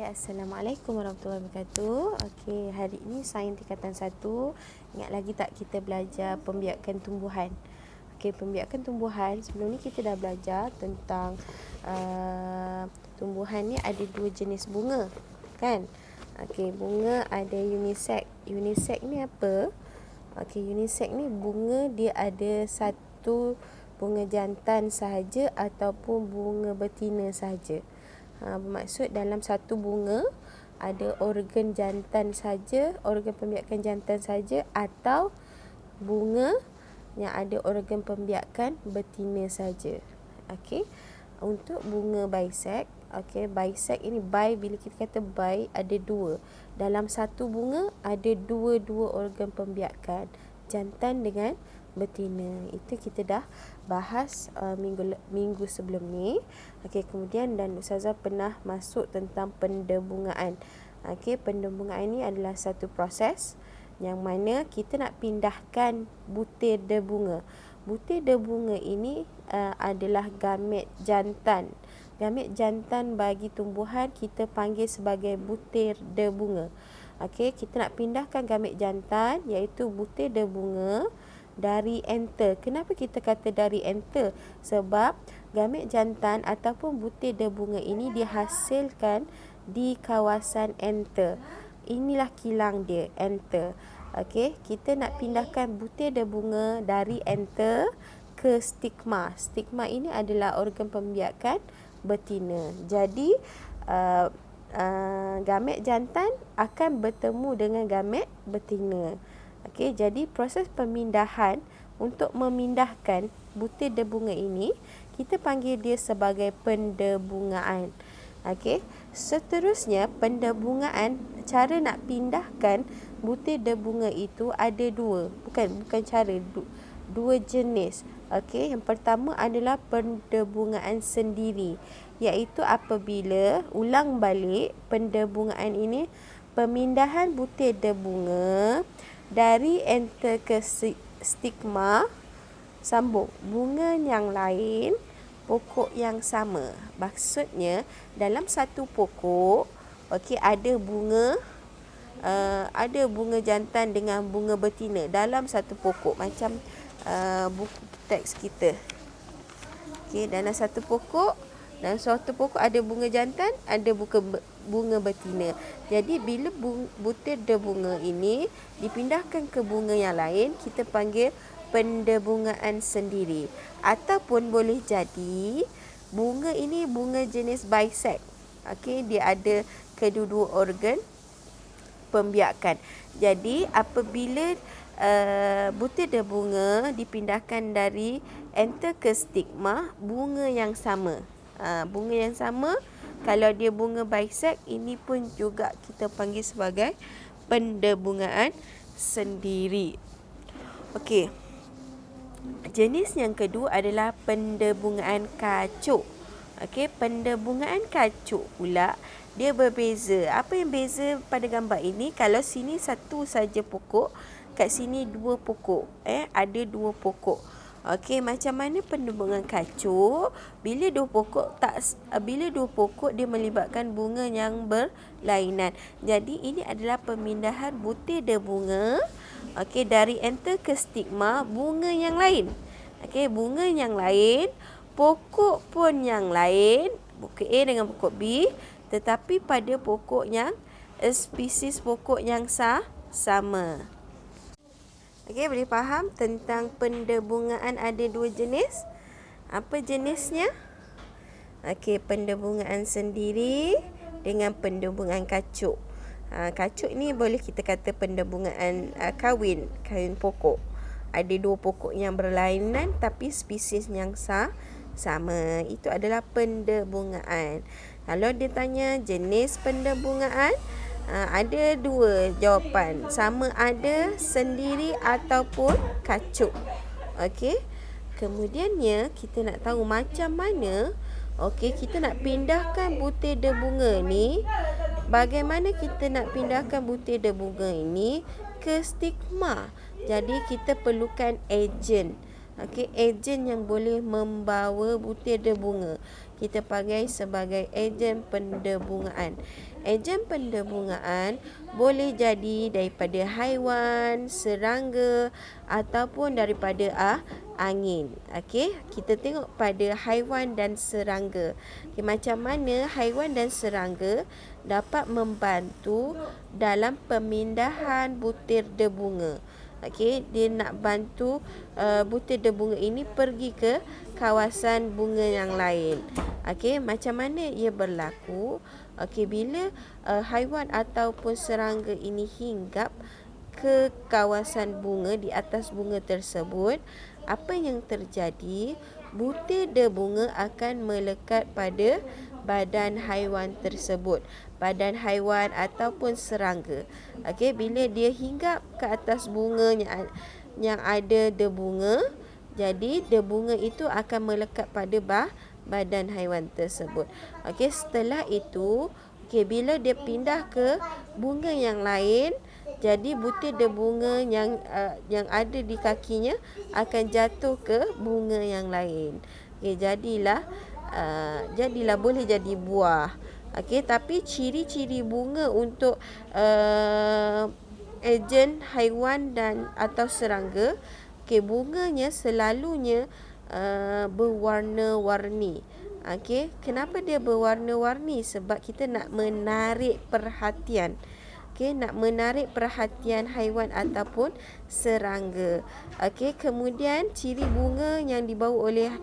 Assalamualaikum warahmatullahi wabarakatuh. Okey, hari ini sains tingkatan 1. Ingat lagi tak kita belajar pembiakan tumbuhan? Okey, pembiakan tumbuhan, sebelum ni kita dah belajar tentang tumbuhan ni ada dua jenis bunga, kan? Okey, bunga ada unisex. Unisex ni apa? Okey, unisex ni bunga dia ada satu bunga jantan sahaja ataupun bunga betina sahaja. Bermaksud dalam satu bunga ada organ jantan saja, organ pembiakan jantan saja, atau bunga yang ada organ pembiakan betina saja. Okey. Untuk bunga biseks, okey, biseks ini bila kita kata ada dua. Dalam satu bunga ada dua-dua organ pembiakan, jantan dengan betina. Itu kita dah bahas minggu sebelum ni. Okey, kemudian dan Ustazah pernah masuk tentang pendebungaan. Okey, pendebungaan ini adalah satu proses yang mana kita nak pindahkan butir debunga. Butir debunga ini adalah gamet jantan. Gamet jantan bagi tumbuhan kita panggil sebagai butir debunga. Okey, kita nak pindahkan gamet jantan iaitu butir debunga dari enter. Kenapa kita kata dari enter? Sebab gamet jantan ataupun butir debunga ini dihasilkan di kawasan enter. Inilah kilang dia, enter. Okey, kita nak pindahkan butir debunga dari enter ke stigma. Stigma ini adalah organ pembiakan betina. Jadi gamet jantan akan bertemu dengan gamet betina. Okey, jadi proses pemindahan untuk memindahkan butir debunga ini kita panggil dia sebagai pendebungaan. Okey, seterusnya pendebungaan, cara nak pindahkan butir debunga itu ada bukan cara, dua jenis. Okey, yang pertama adalah pendebungaan sendiri, iaitu apabila ulang balik pendebungaan ini, pemindahan butir debunga dari enter ke stigma, sambung bunga yang lain, pokok yang sama. Maksudnya dalam satu pokok, okey, ada bunga jantan dengan bunga betina dalam satu pokok, macam buku teks kita. Okey, dalam satu pokok ada bunga jantan, ada bunga betina. Jadi bila butir debunga ini dipindahkan ke bunga yang lain, kita panggil pendebungaan sendiri. Ataupun boleh jadi bunga ini bunga jenis biseks. Okey, dia ada kedua-dua organ pembiakan. Jadi apabila butir debunga dipindahkan dari enter ke stigma, bunga yang sama. Bunga yang sama, kalau dia bunga biseks, ini pun juga kita panggil sebagai pendebungaan sendiri. Okey. Jenis yang kedua adalah pendebungaan kacuk. Okey, pendebungaan kacuk pula dia berbeza. Apa yang beza pada gambar ini? Kalau sini satu saja pokok, kat sini dua pokok. Ada dua pokok. Okey, macam mana pendebungaan kacuk? Bila dua pokok dia melibatkan bunga yang berlainan. Jadi ini adalah pemindahan butir debunga, okey, dari enter ke stigma, bunga yang lain. Okey, bunga yang lain, pokok pun yang lain, pokok A dengan pokok B, tetapi pada pokok yang spesies pokok yang sama. Okey, boleh faham tentang pendebungaan ada dua jenis? Apa jenisnya? Okey, pendebungaan sendiri dengan pendebungaan kacuk. Kacuk ni boleh kita kata pendebungaan kahwin pokok. Ada dua pokok yang berlainan tapi spesies yang sama. Itu adalah pendebungaan. Kalau dia tanya jenis pendebungaan, ada dua jawapan, sama ada sendiri ataupun kacuk. Okey. Kemudiannya kita nak tahu macam mana kita nak pindahkan butir debunga ni. Bagaimana kita nak pindahkan butir debunga ini ke stigma? Jadi kita perlukan ejen. Okey, ejen yang boleh membawa butir debunga. kita panggil sebagai ejen pendebungaan. Ejen pendebungaan boleh jadi daripada haiwan, serangga ataupun daripada angin. Okey, kita tengok pada haiwan dan serangga. Okay, macam mana haiwan dan serangga dapat membantu dalam pemindahan butir debunga. Okey, dia nak bantu butir debunga ini pergi ke kawasan bunga yang lain. Okey, macam mana ia berlaku? Okey, bila haiwan ataupun serangga ini hinggap ke kawasan bunga, di atas bunga tersebut, apa yang terjadi? Butir debunga akan melekat pada badan haiwan tersebut, badan haiwan ataupun serangga. Okey, bila dia hinggap ke atas bunga yang ada debunga, jadi debunga itu akan melekat pada badan haiwan tersebut. Okey, setelah itu, okey, bila dia pindah ke bunga yang lain, jadi butir debunga yang ada di kakinya akan jatuh ke bunga yang lain. Okey, jadilah boleh jadi buah. Okey, tapi ciri-ciri bunga untuk ejen haiwan dan atau serangga, okey, bunganya selalunya berwarna-warni. Okey, kenapa dia berwarna-warni? Sebab kita nak menarik perhatian. Okey, nak menarik perhatian haiwan ataupun serangga. Okey, kemudian ciri bunga yang dibawa oleh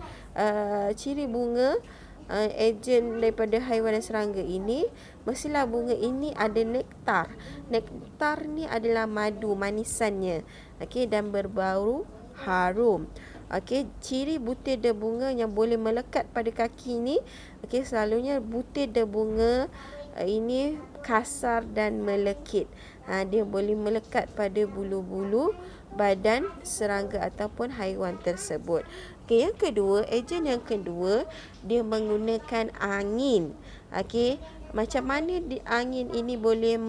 ejen daripada haiwan dan serangga ini, mestilah bunga ini ada nektar. Nektar ni adalah madu, manisannya. Okey, dan berbau harum. Okey, ciri butir debunga yang boleh melekat pada kaki ni, okey, selalunya butir debunga ini kasar dan melekit. Dia boleh melekat pada bulu-bulu badan serangga ataupun haiwan tersebut. Okey, yang kedua, ejen yang kedua, dia menggunakan angin. Okey, macam mana angin ini boleh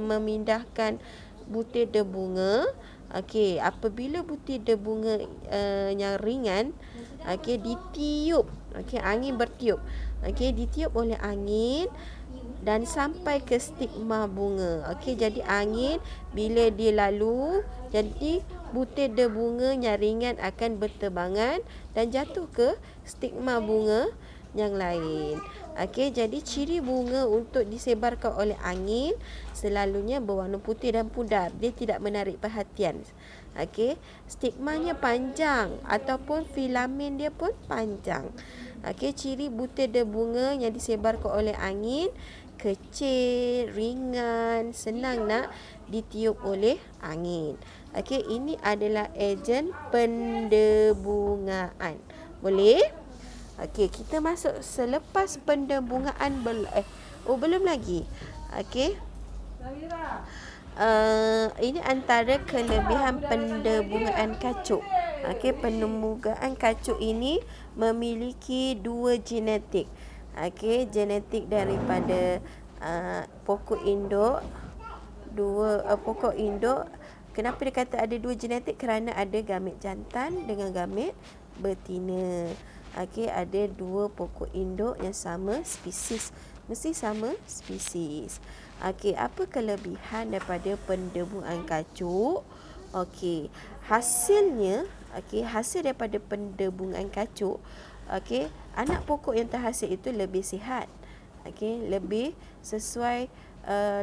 memindahkan butir debunga? Okey, apabila butir debunga yang ringan, okey, ditiup, okey, angin bertiup. Okey, ditiup oleh angin dan sampai ke stigma bunga. Okey, jadi angin bila dia lalu, jadi butir debunga yang ringan akan berterbangan dan jatuh ke stigma bunga yang lain. Okey, jadi ciri bunga untuk disebarkan oleh angin selalunya berwarna putih dan pudar. Dia tidak menarik perhatian. Okey, stigmanya panjang ataupun filamen dia pun panjang. Okey, ciri butir debunga yang disebarkan oleh angin kecil, ringan, senang nak ditiup oleh angin. Okey, ini adalah ejen pendebungaan. Boleh? Okey, kita masuk selepas pendebungaan belum lagi. Okey. Ini antara kelebihan pendebungaan kacuk. Okey, pendebungaan kacuk ini memiliki dua genetik. Okey, genetik daripada pokok induk. Pokok induk. Kenapa dia kata ada dua genetik? Kerana ada gamit jantan dengan gamit betina. Okey, ada dua pokok induk yang sama spesies. Mesti sama spesies. Okey, apa kelebihan daripada pendebungaan kacuk? Okey, hasilnya, hasil daripada pendebungaan kacuk, okey, anak pokok yang terhasil itu lebih sihat. Okey, lebih sesuai,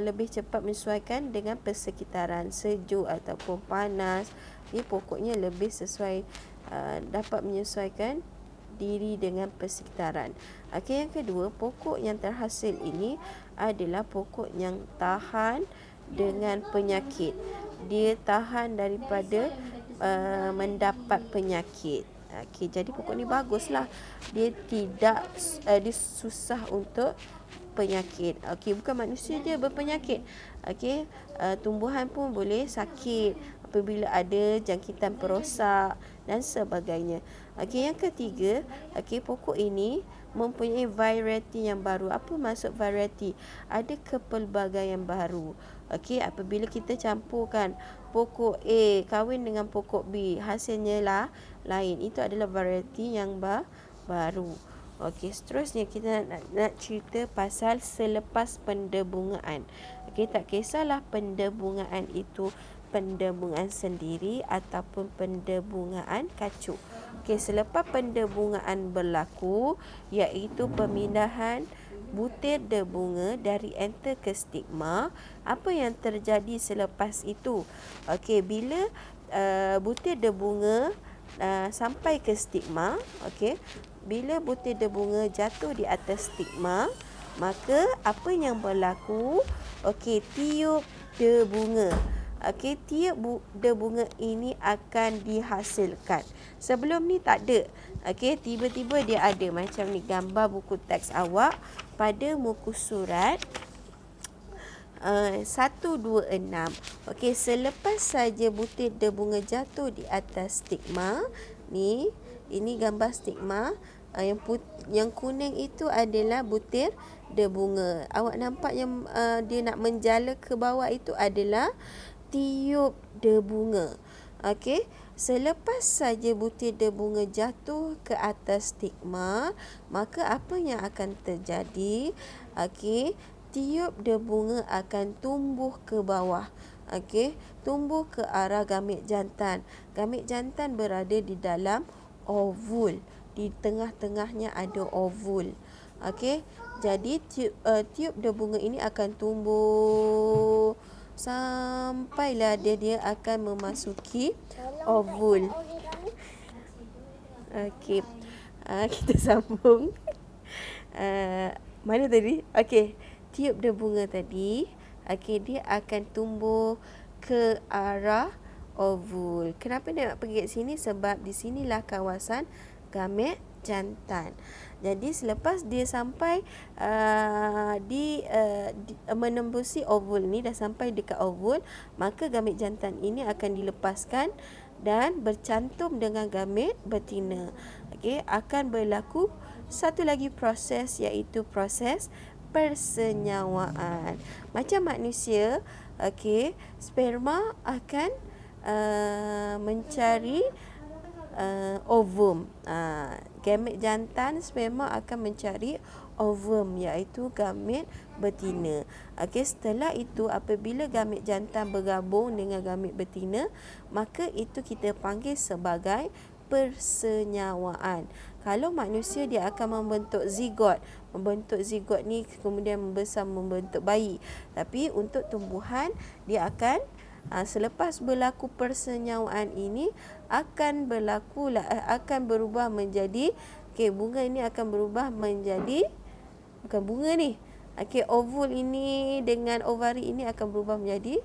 lebih cepat menyesuaikan dengan persekitaran, sejuk ataupun panas. Ini pokoknya lebih sesuai, dapat menyesuaikan diri dengan persekitaran. Okey, yang kedua, pokok yang terhasil ini adalah pokok yang tahan dengan penyakit. Dia tahan daripada mendapat penyakit. Okey, jadi pokok ni baguslah. Dia tidak dia susah untuk penyakit. Okey, bukan manusia je berpenyakit. Okey, tumbuhan pun boleh sakit apabila ada jangkitan perosak dan sebagainya. Okey, yang ketiga, okey, pokok ini mempunyai variety yang baru. Apa maksud variety? Ada kepelbagaian baru. Okey, apabila kita campurkan pokok A kahwin dengan pokok B, hasilnya lah lain. Itu adalah variety yang baru. Okey, seterusnya kita nak cerita pasal selepas pendebungaan. Okey, tak kisahlah pendebungaan itu pendebungaan sendiri ataupun pendebungaan kacuk. Okey, selepas pendebungaan berlaku iaitu pemindahan butir debunga dari enter ke stigma, apa yang terjadi selepas itu? Okey, bila butir debunga sampai ke stigma, okey, bila butir debunga jatuh di atas stigma, maka apa yang berlaku? Okey, tiup debunga. Okey, tiup debunga ini akan dihasilkan. Sebelum ni tak ada. Okey, tiba-tiba dia ada macam ni gambar buku teks awak pada muka surat 126. Okey, selepas saja butir debunga jatuh di atas stigma ni, ini gambar stigma. Yang kuning itu adalah butir debunga. Awak nampak yang dia nak menjala ke bawah itu adalah tiup debunga. Okey, selepas saja butir debunga jatuh ke atas stigma, maka apa yang akan terjadi? Okey, tiup debunga akan tumbuh ke bawah. Okey, tumbuh ke arah gamit jantan. Gamit jantan berada di dalam ovul. Di tengah-tengahnya ada ovul. Okey, jadi tiup debunga ini akan tumbuh sampailah dia akan memasuki ovul. Okey, kita sambung. Mana tadi? Okey, tiup debunga tadi, okey, dia akan tumbuh ke arah ovul. Kenapa dia nak pergi ke sini? Sebab di sinilah kawasan gamit jantan. Jadi selepas dia sampai menembusi ovul ni, dah sampai dekat ovul, maka gamit jantan ini akan dilepaskan dan bercantum dengan gamit betina. Okey, akan berlaku satu lagi proses iaitu proses persenyawaan. Macam manusia, okey, sperma akan mencari ovum. Gamit jantan, sperma akan mencari ovum iaitu gamit betina. Okey, setelah itu apabila gamit jantan bergabung dengan gamit betina, maka itu kita panggil sebagai persenyawaan. Kalau manusia, dia akan membentuk zigot. Membentuk zigot ni kemudian membesar membentuk bayi. Tapi untuk tumbuhan, dia akan selepas berlaku persenyawaan ini akan berubah menjadi, okey, bunga ini akan berubah menjadi, bukan bunga ni, okey, ovul ini dengan ovari ini akan berubah menjadi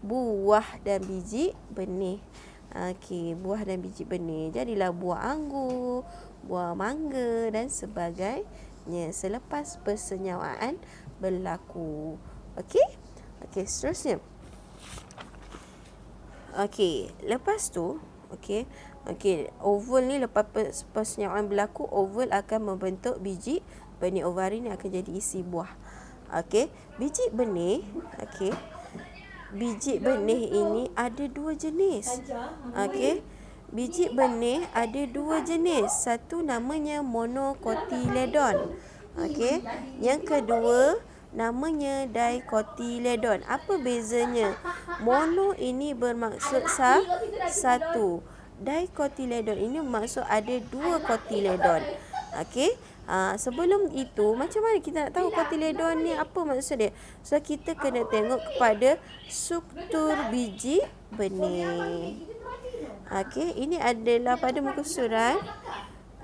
buah dan biji benih. Okey, buah dan biji benih. Jadilah buah anggur, buah mangga dan sebagainya selepas persenyawaan berlaku. Okey? Okey, seterusnya. Okey, lepas tu, okey, ovul ni lepas persenyawaan berlaku, ovul akan membentuk biji benih. Ovari ni akan jadi isi buah. Okey, biji benih, okey, biji benih ini ada dua jenis. Okey, biji benih ada dua jenis. Satu namanya monocotyledon. Okey, yang kedua namanya dicotyledon. Apa bezanya? Mono ini bermaksud satu. Dicotyledon ini bermaksud ada dua cotyledon. Okey. Sebelum itu, macam mana kita nak tahu cotyledon ni apa maksud dia? So kita kena tengok kepada struktur biji benih. Okey, ini adalah pada muka surat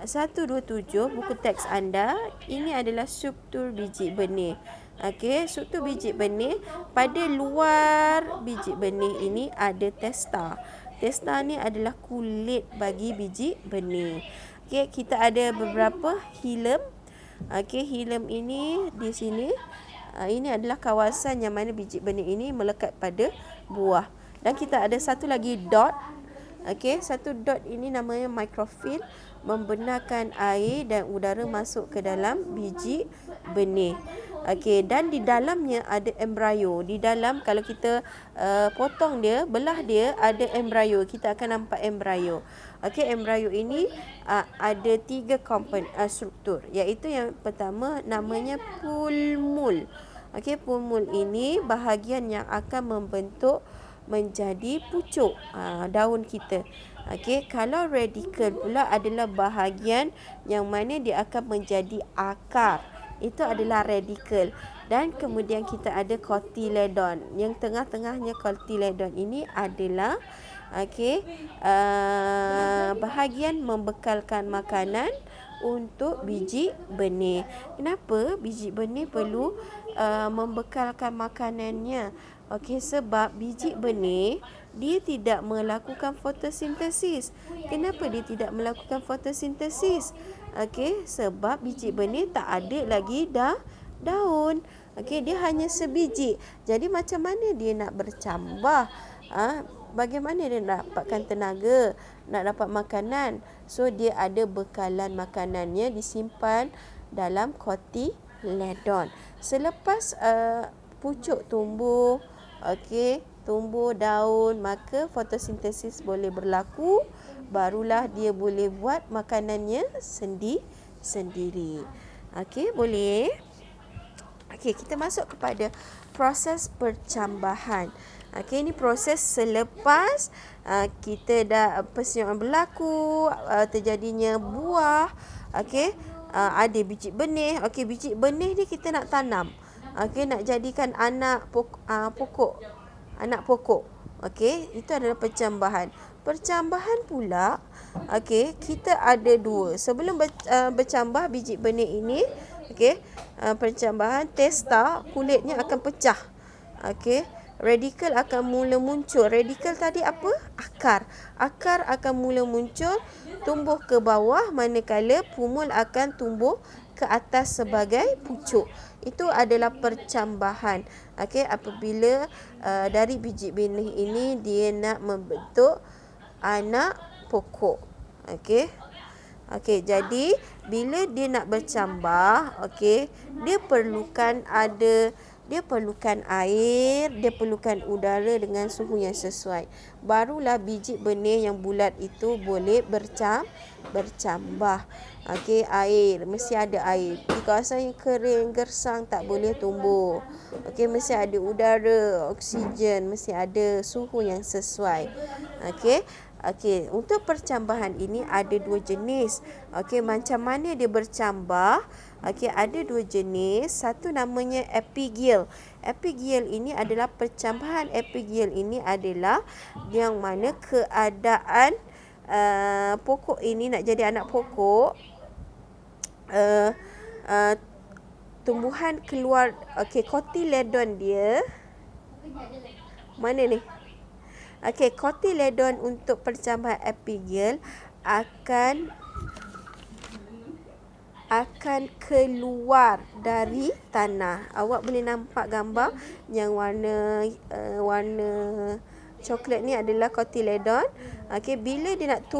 127 buku teks anda. Ini adalah struktur biji benih. Okey, struktur biji benih. Pada luar biji benih ini ada testa. Testa ni adalah kulit bagi biji benih. Okey, kita ada beberapa hilem. Okey, hilem ini di sini. Ini adalah kawasan yang mana biji benih ini melekat pada buah. Dan kita ada satu lagi dot. Okey, satu dot ini namanya mikrofil, membenarkan air dan udara masuk ke dalam biji benih. Okey, dan di dalamnya ada embrio. Di dalam kalau kita potong dia, belah dia, ada embrio. Kita akan nampak embrio. Okey, embrio ini ada 3 komponen struktur, iaitu yang pertama namanya pulmul. Okey, pulmul ini bahagian yang akan membentuk menjadi pucuk daun kita. Okey, kalau radikal pula adalah bahagian yang mana dia akan menjadi akar. Itu adalah radikal. Dan kemudian kita ada cotyledon. Yang tengah-tengahnya cotyledon ini adalah bahagian membekalkan makanan untuk biji benih. Kenapa biji benih perlu membekalkan makanannya? Okey, sebab biji benih dia tidak melakukan fotosintesis. Kenapa dia tidak melakukan fotosintesis? Okey, sebab biji benih tak ada lagi daun. Okey, dia hanya sebiji. Jadi macam mana dia nak bercambah? Bagaimana dia nak dapatkan tenaga, nak dapat makanan? So dia ada bekalan makanannya disimpan dalam cotyledon. Selepas pucuk tumbuh, tumbuh daun, maka fotosintesis boleh berlaku, barulah dia boleh buat makanannya sendiri. Okey, boleh. Okey, kita masuk kepada proses percambahan. Okey, ini proses selepas kita dah persiapan berlaku, terjadinya buah. Okey, ada biji benih. Okey, biji benih ni kita nak tanam. Okey, nak jadikan anak pokok. Anak pokok. Okey, itu adalah percambahan. Percambahan pula, okey, kita ada 2. Sebelum bercambah biji benih ini, okey, percambahan testa, kulitnya akan pecah. Okey, radikal akan mula muncul. Radikal tadi apa? Akar. Akar akan mula muncul, tumbuh ke bawah, manakala pulmul akan tumbuh ke atas sebagai pucuk. Itu adalah percambahan. Okey, apabila dari biji benih ini dia nak membentuk anak pokok. Okey. Okey, jadi bila dia nak bercambah, okey, dia perlukan air, dia perlukan udara dengan suhu yang sesuai. Barulah biji benih yang bulat itu boleh bercambah. Okey, air, mesti ada air. Di kawasan yang kering, gersang tak boleh tumbuh. Okey, mesti ada udara, oksigen, mesti ada suhu yang sesuai. Okey. Okey, untuk percambahan ini ada 2 jenis. Okey, macam mana dia bercambah? Okey, ada 2 jenis. Satu namanya epigil. Epigil ini adalah percambahan. Epigil ini adalah yang mana keadaan pokok ini nak jadi anak pokok, tumbuhan keluar. Okey, cotyledon dia mana ni? Okey, cotyledon untuk percambahan epigil akan keluar dari tanah. Awak boleh nampak gambar yang warna coklat ni adalah cotyledon. Okey, bila dia nak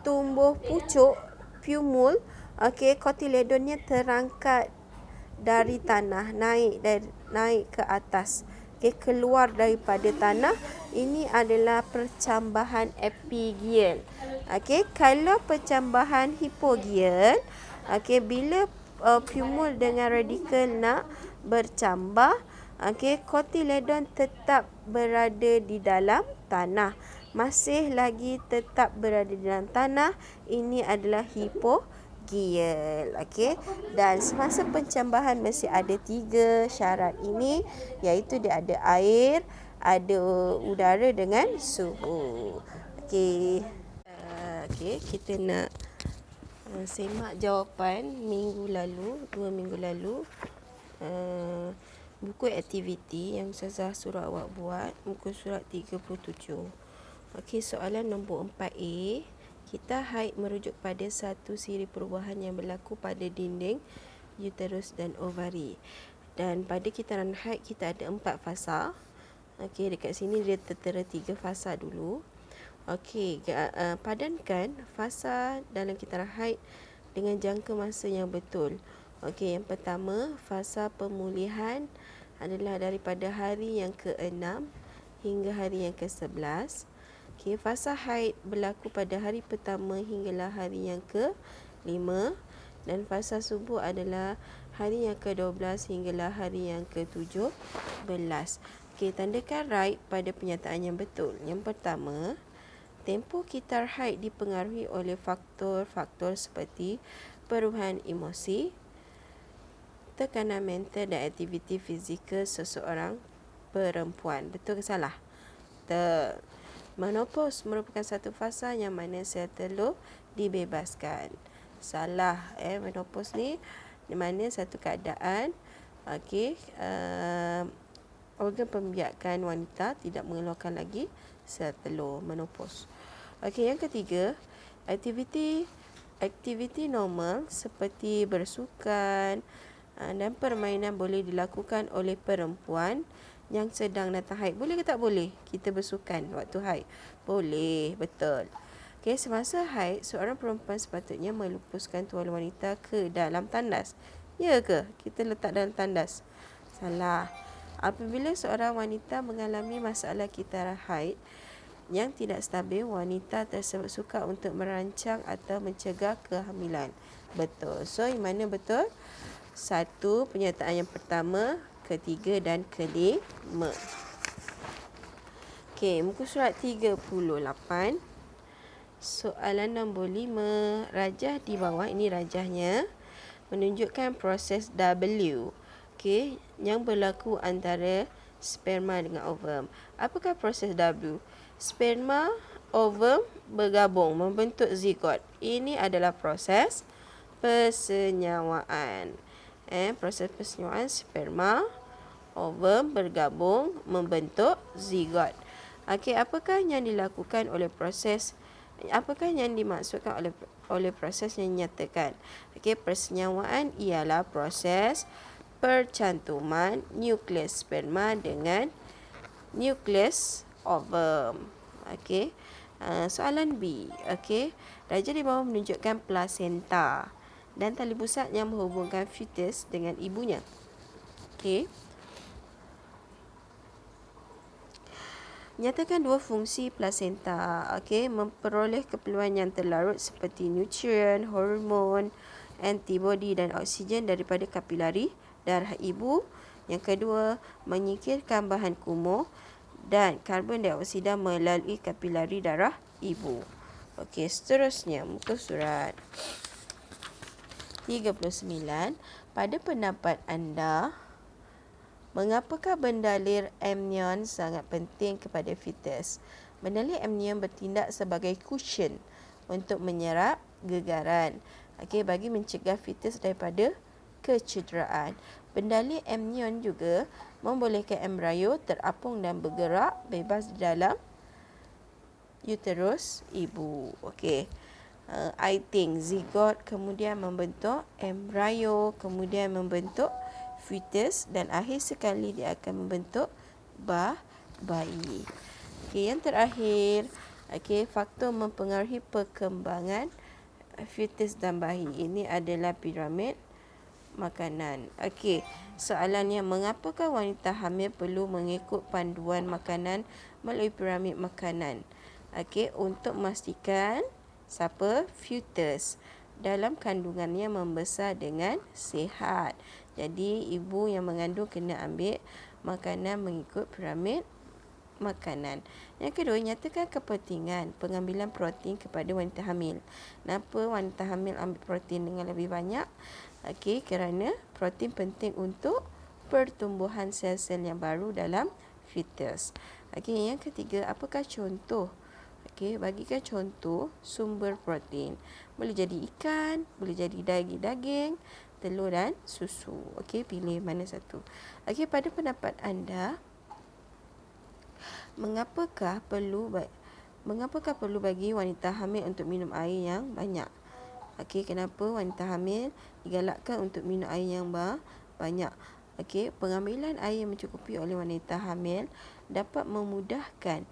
tumbuh pucuk, pulmul, okey, cotyledonnya terangkat dari tanah, naik ke atas. Okey, keluar daripada tanah. Ini adalah percambahan epigil. Okey, kalau percambahan hipogil, okey, bila pulmul dengan radikal nak bercambah, okey, cotyledon tetap berada di dalam tanah. Masih lagi tetap berada di dalam tanah. Ini adalah hipogil. Okey, dan semasa pencambahan mesti ada 3 syarat ini, iaitu dia ada air, ada udara dengan suhu. Okey. Okey, kita nak semak jawapan 2 minggu lalu. Buku aktiviti yang Ustazah suruh awak buat, muka surat 37. Okey, soalan nombor 4A. Kita haid merujuk pada satu siri perubahan yang berlaku pada dinding uterus dan ovari. Dan pada kitaran haid kita ada 4 fasa. Okey, dekat sini dia tertera 3 fasa dulu. Okey, padankan fasa dalam kitaran haid dengan jangka masa yang betul. Okey, yang pertama, fasa pemulihan adalah daripada hari yang ke-6 hingga hari yang ke-11. Okey, fasa haid berlaku pada hari pertama hinggalah hari yang ke-5 dan fasa subuh adalah hari yang ke-12 hinggalah hari yang ke-17. Okey, tandakan right pada pernyataan yang betul. Yang pertama, tempoh kitar haid dipengaruhi oleh faktor-faktor seperti perubahan emosi, tekanan mental dan aktiviti fizikal seseorang perempuan. Betul ke salah? Menopause merupakan satu fasa yang mana sel telur dibebaskan. Salah. Menopause ni di mana satu keadaan organ pembiakan wanita tidak mengeluarkan lagi sel telur. Menopause. Yang ketiga, aktiviti normal seperti bersukan dan permainan boleh dilakukan oleh perempuan yang sedang datang haid. Boleh ke tak boleh kita bersukan waktu haid? Boleh, betul. Semasa haid, seorang perempuan sepatutnya melupuskan tual wanita ke dalam tandas. Ya ke? Kita letak dalam tandas. Salah. Apabila seorang wanita mengalami masalah kitar haid yang tidak stabil, wanita tersebut suka untuk merancang atau mencegah kehamilan. Betul. So, yang mana betul? Satu, pernyataan yang pertama, ketiga dan kelima. Muka surat 38. Soalan nombor 5. Rajah di bawah, ini rajahnya, menunjukkan proses W. Yang berlaku antara sperma dengan ovum. Apakah proses W? Sperma, ovum bergabung membentuk zigot. Ini adalah proses persenyawaan. Proses persenyawaan sperma, ovum bergabung membentuk zigot. Apakah yang dilakukan oleh proses? Apakah yang dimaksudkan oleh proses yang dinyatakan? Persenyawaan ialah proses percantuman nukleus sperma dengan nukleus ovum. Soalan B. Rajah di bawah menunjukkan plasenta dan tali pusat yang menghubungkan fetus dengan ibunya. Nyatakan dua fungsi plasenta. Memperoleh keperluan yang terlarut seperti nutrien, hormon, antibodi dan oksigen daripada kapilari darah ibu. Yang kedua, menyingkirkan bahan kumuh dan karbon dioksida melalui kapilari darah ibu. Seterusnya, muka surat 39. Pada pendapat anda, mengapakah bendalir amnion sangat penting kepada fetus? Bendalir amnion bertindak sebagai cushion untuk menyerap gegaran, bagi mencegah fetus daripada kecederaan. Bendalir amnion juga membolehkan embrio terapung dan bergerak bebas di dalam uterus ibu. I think zigot kemudian membentuk embrio, kemudian membentuk fetus dan akhir sekali dia akan membentuk bayi. Yang terakhir, faktor mempengaruhi perkembangan fetus dan bayi. Ini adalah piramid makanan. Soalannya, mengapakah wanita hamil perlu mengikut panduan makanan melalui piramid makanan? Untuk memastikan fetus dalam kandungannya membesar dengan sihat. Jadi, ibu yang mengandung kena ambil makanan mengikut piramid makanan. Yang kedua, nyatakan kepentingan pengambilan protein kepada wanita hamil. Kenapa wanita hamil ambil protein dengan lebih banyak? Kerana protein penting untuk pertumbuhan sel-sel yang baru dalam fetus. Yang ketiga, apakah contoh? Bagikan contoh sumber protein. Boleh jadi ikan, boleh jadi daging, telur dan susu. Pilih mana satu. Pada pendapat anda, mengapakah perlu bagi wanita hamil untuk minum air yang banyak? Kenapa wanita hamil digalakkan untuk minum air yang banyak? Pengambilan air yang mencukupi oleh wanita hamil dapat memudahkan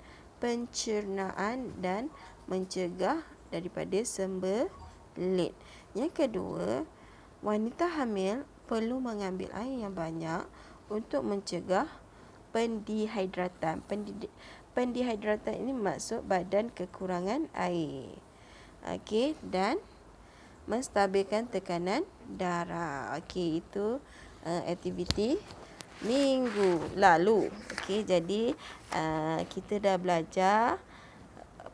pencernaan dan mencegah daripada sembelit. Yang kedua, wanita hamil perlu mengambil air yang banyak untuk mencegah pendehidratan. Pendehidratan ini maksud badan kekurangan air. Okey, dan menstabilkan tekanan darah. Okey, itu aktiviti minggu lalu. Okey, jadi kita dah belajar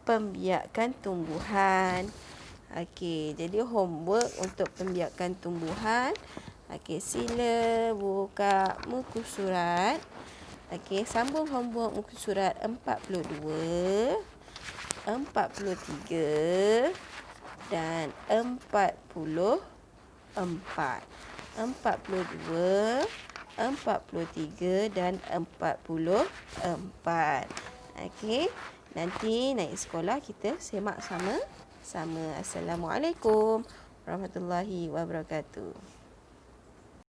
pembiakan tumbuhan. Okey, jadi homework untuk pembiakan tumbuhan. Okey, sila buka muka surat. Okey, sambung homework muka surat 42, 43 dan 44. 42, 43 dan 44. Okey, nanti naik sekolah kita semak sama-sama. Assalamualaikum warahmatullahi wabarakatuh.